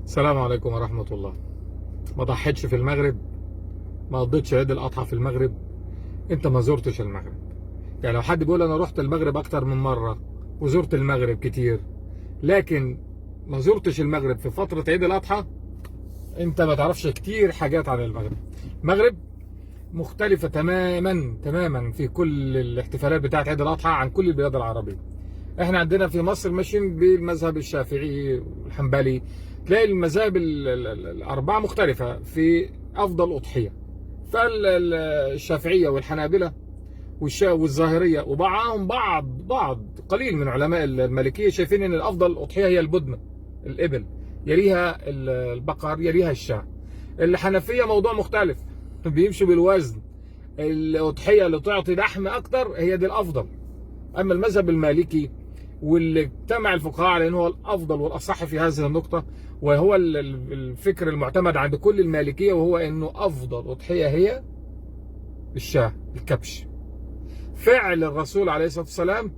السلام عليكم ورحمة الله. ما ضحيتش في المغرب، ما قضيتش عيد الأضحى في المغرب، أنت ما زرتش المغرب. يعني لو حد بيقول أنا رحت المغرب أكتر من مرة وزرت المغرب كتير، لكن ما زرتش المغرب في فترة عيد الأضحى، أنت ما تعرفش كتير حاجات عن المغرب. المغرب مختلفة تماما في كل الاحتفالات بتاعت عيد الأضحى عن كل البلاد العربية. احنا عندنا في مصر ماشيين بالمذهب الشافعي والحنبلي، تلاقي المذاهب الأربعة مختلفة في أفضل أضحية. فالشافعية والحنابلة والظاهرية وبعضهم بعض قليل من علماء المالكية شايفين ان الأفضل أضحية هي البدنة، الإبل، يليها البقر، يليها الشاة. الحنفية موضوع مختلف، بيمشوا بالوزن، الأضحية اللي تعطي لحم أكتر هي دي الأفضل. أما المذهب المالكي واللي اجتمع الفقهاء على أنه هو الأفضل والأصح في هذه النقطة، وهو الفكر المعتمد عند كل المالكية، وهو أنه أفضل أضحية هي الشاة، الكبش، فعل الرسول عليه الصلاة والسلام،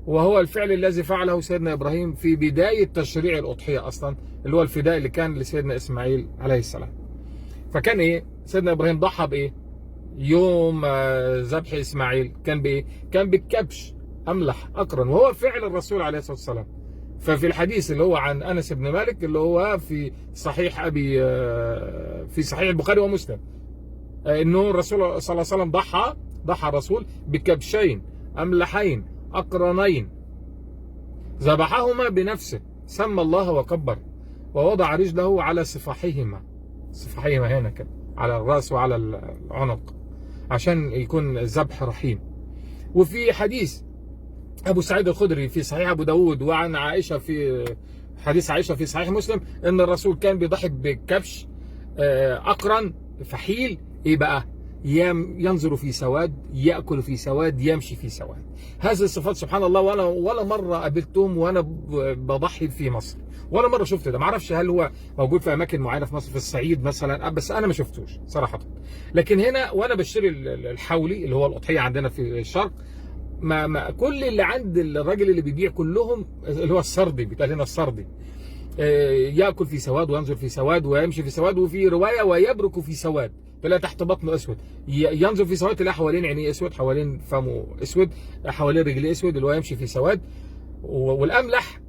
وهو الفعل الذي فعله سيدنا إبراهيم في بداية تشريع الأضحية أصلا، اللي هو الفداء اللي كان لسيدنا إسماعيل عليه السلام. فكان إيه؟ سيدنا إبراهيم ضحى بإيه؟ يوم ذبح إسماعيل كان بإيه؟ كان بالكبش أملح أقرن، وهو فعل الرسول عليه الصلاة والسلام. ففي الحديث اللي هو عن أنس بن مالك اللي هو في صحيح في صحيح البخاري ومسلم، إنه الرسول صلى الله عليه وسلم ضحى الرسول بكبشين أملحين أقرنين، ذبحهما بنفسه، سمى الله وكبر، ووضع رجله على صفاحهما هنا كده على الرأس وعلى العنق عشان يكون الذبح رحيم. وفي حديث أبو سعيد الخدري في صحيح أبو داود، وعن عائشة في حديث عائشة في صحيح مسلم، إن الرسول كان بيضحي بكبش أقرن فحيل. إيه بقى؟ ينظر في سواد، يأكل في سواد، يمشي في سواد. هذه الصفات سبحان الله، وأنا ولا مرة قابلتهم وأنا بضحي في مصر، ولا مرة شفت ده. معرفش هل هو موجود في أماكن معينة في مصر، في الصعيد مثلا، بس أنا ما شفتوش صراحة. لكن هنا وأنا بشتري الحولي اللي هو الأضحية عندنا في الشرق، ما كل اللي عند الراجل اللي بيبيع كلهم اللي هو السردي، بيتقال هنا السردي، يأكل في سواد وينظر في سواد ويمشي في سواد، وفي رواية ويبرك في سواد، تلاقي تحت بطنه اسود، ينظر في سواد تلاقي حوالين عينيه اسود، حوالين فمه اسود، حوالين رجليه اسود، اللي هو يمشي في سواد. والاملح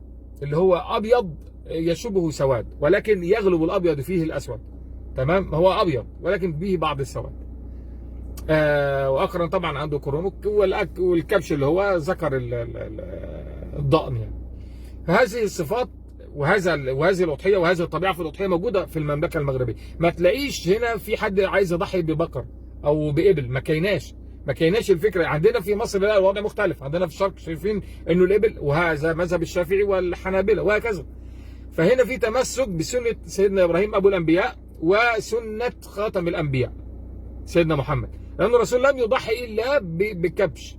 اللي هو ابيض يشبه سواد، ولكن يغلب الابيض فيه الاسود. تمام، هو ابيض ولكن به بعض السواد. واقرن طبعا عنده كرونك، والكبش اللي هو ذكر الضأن يعني. فهذه الصفات وهذه الأضحية وهذه الطبيعة في الأضحية موجودة في المملكة المغربية. ما تلاقيش هنا في حد عايز يضحي ببقر أو بإبل، ما كيناش الفكرة. عندنا في مصر لا، الوضع مختلف. عندنا في الشرق شايفين إنه الإبل، وهذا مذهب الشافعي والحنابلة وهكذا. فهنا في تمسك بسنة سيدنا إبراهيم أبو الأنبياء وسنة خاتم الأنبياء سيدنا محمد، لأن الرسول لم يضحي إلا بكبش.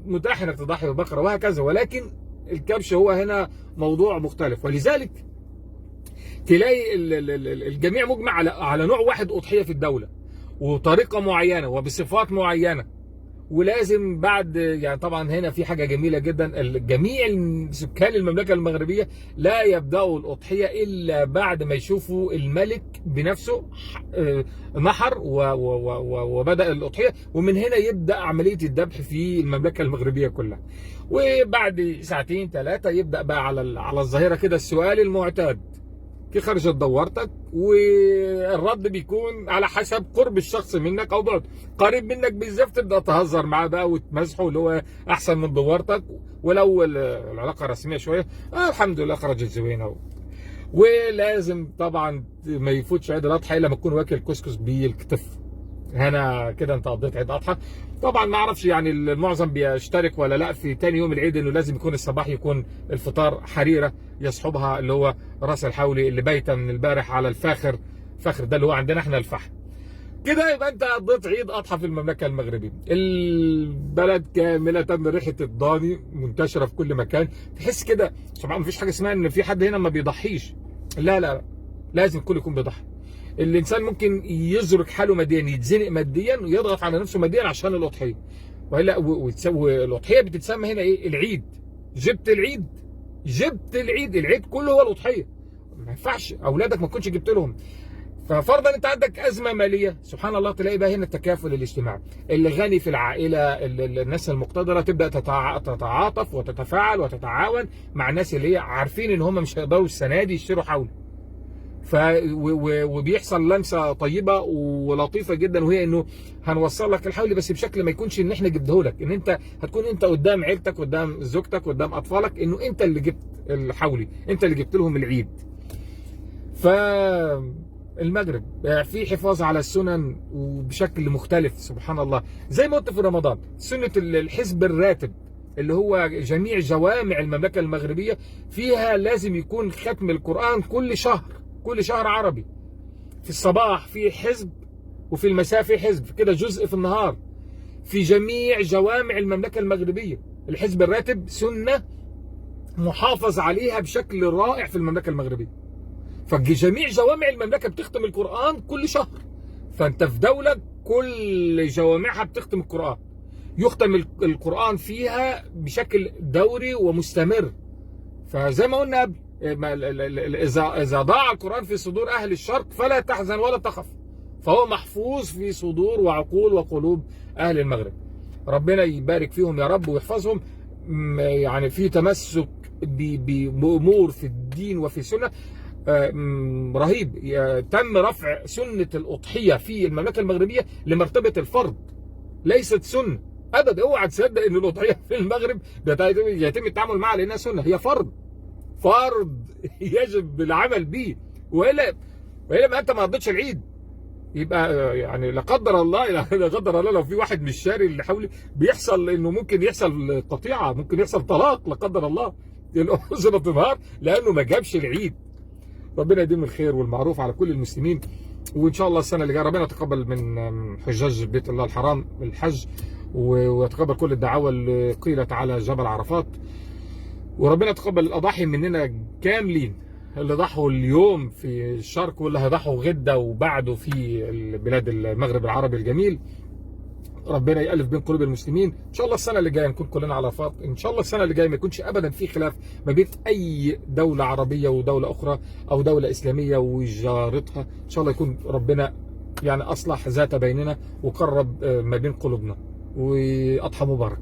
متاح إنك تضحي ببقرة وهكذا، ولكن الكبش هو هنا موضوع مختلف. ولذلك تلاقي الجميع مجمع على نوع واحد أضحية في الدولة، وطريقة معينة وبصفات معينة. ولازم بعد يعني طبعا هنا في حاجة جميلة جدا، جميع سكان المملكة المغربية لا يبدأوا الأضحية إلا بعد ما يشوفوا الملك بنفسه نحر وبدأ الأضحية، ومن هنا يبدأ عملية الذبح في المملكة المغربية كلها. وبعد ساعتين ثلاثة يبدأ بقى على الظاهرة كده السؤال المعتاد: كي خرجت دورتك؟ والرد بيكون على حسب قرب الشخص منك او بعد. قريب منك بالزاف تبدا تهزر معاه بقى وتمزحه، اللي هو احسن من دورتك. ولو العلاقه رسميه شويه، الحمد لله خرجت زوينه. ولازم طبعا ما يفوتش عيد الاضحى الا لما تكون واكل كسكس بالكتف. هنا كده انت قضيت عيد اضحى. طبعا ما اعرفش يعني المعظم بيشترك ولا لا في تاني يوم العيد، انه لازم يكون الصباح يكون الفطار حريره يصحبها، اللي هو راس الحولي اللي بايته من البارح على الفاخر ده اللي هو عندنا احنا الفحم. كده يبقى انت قضيت عيد اضحى في المملكه المغربيه. البلد كامله ريحه الضاني منتشره في كل مكان، تحس كده سبحان. مفيش حاجه اسمها ان في حد هنا ما بيضحيش، لا، لازم الكل يكون بيضحي. الانسان ممكن يزرق حاله ماديا، يتزنق ماديا ويضغط على نفسه ماديا عشان الاضحيه. والا والاضحيه بتتسمى هنا ايه؟ العيد. جبت العيد، العيد كله هو الاضحيه. ما ينفعش اولادك ما تكونش جبت لهم. ففرضا انت عندك ازمه ماليه، سبحان الله، تلاقي بقى هنا التكافل الاجتماعي، اللي غني في العائله، الناس المقتدره تبدا تتعاطف وتتفاعل وتتعاون مع الناس اللي هي عارفين ان هم مش هيقدروا السنه دي يشتروا حول. وبيحصل لمسه طيبه ولطيفه جدا، وهي انه هنوصل لك الحول بس بشكل ما يكونش ان احنا جبناه لك، ان انت هتكون انت قدام عيلتك، قدام زوجتك، قدام اطفالك، انه انت اللي جبت الحولي، انت اللي جبت لهم العيد. فالمغرب في حفاظ على السنن وبشكل مختلف، سبحان الله. زي ما قلت في رمضان، سنه الحزب الراتب اللي هو جميع جوامع المملكه المغربيه فيها لازم يكون ختم القران كل شهر، كل شهر عربي. في الصباح في حزب، وفي المساء في حزب، كده جزء في النهار في جميع جوامع المملكة المغربية. الحزب الراتب سنة محافظ عليها بشكل رائع في المملكة المغربية. فجميع جوامع المملكة بتختم القرآن كل شهر، فأنت في دولة كل جوامعها بتختم القرآن، يختم القرآن فيها بشكل دوري ومستمر. فزي ما قلنا قبل، إذا ضاع القرآن في صدور أهل الشرق فلا تحزن ولا تخف، فهو محفوظ في صدور وعقول وقلوب أهل المغرب. ربنا يبارك فيهم يا رب ويحفظهم، يعني في تمسك بأمور في الدين وفي السنة رهيب. تم رفع سنة الأضحية في المملكة المغربية لمرتبة الفرض، ليست سنة أبدا. اوعى تصدق إن الأضحية في المغرب يتم التعامل معها لأنها سنة، هي فرض، فرض يجب العمل به، والا ما انت ما قضيتش العيد. يبقى يعني لا قدر الله، لا قدر الله، لو في واحد مش شاري اللي حولي بيحصل انه ممكن يحصل قطيعه، ممكن يحصل طلاق لا قدر الله، الاسره تنهار لانه ما جابش العيد. ربنا يديم الخير والمعروف على كل المسلمين، وان شاء الله السنه اللي جايه ربنا يتقبل من حجاج بيت الله الحرام الحج، ويتقبل كل الدعاوى اللي قيلت على جبل عرفات، وربنا يتقبل الاضاحي مننا كاملين، اللي ضحوا اليوم في الشرق واللي هيضحوا غدا وبعده في بلاد المغرب العربي الجميل. ربنا يألف بين قلوب المسلمين. ان شاء الله السنه اللي جايه نكون كلنا على فاط، ان شاء الله السنه اللي جايه ما يكونش ابدا في خلاف ما بين اي دوله عربيه ودوله اخرى او دوله اسلاميه وجارتها. ان شاء الله يكون ربنا يعني اصلح ذات بيننا وقرب ما بين قلوبنا. واضحى مبارك.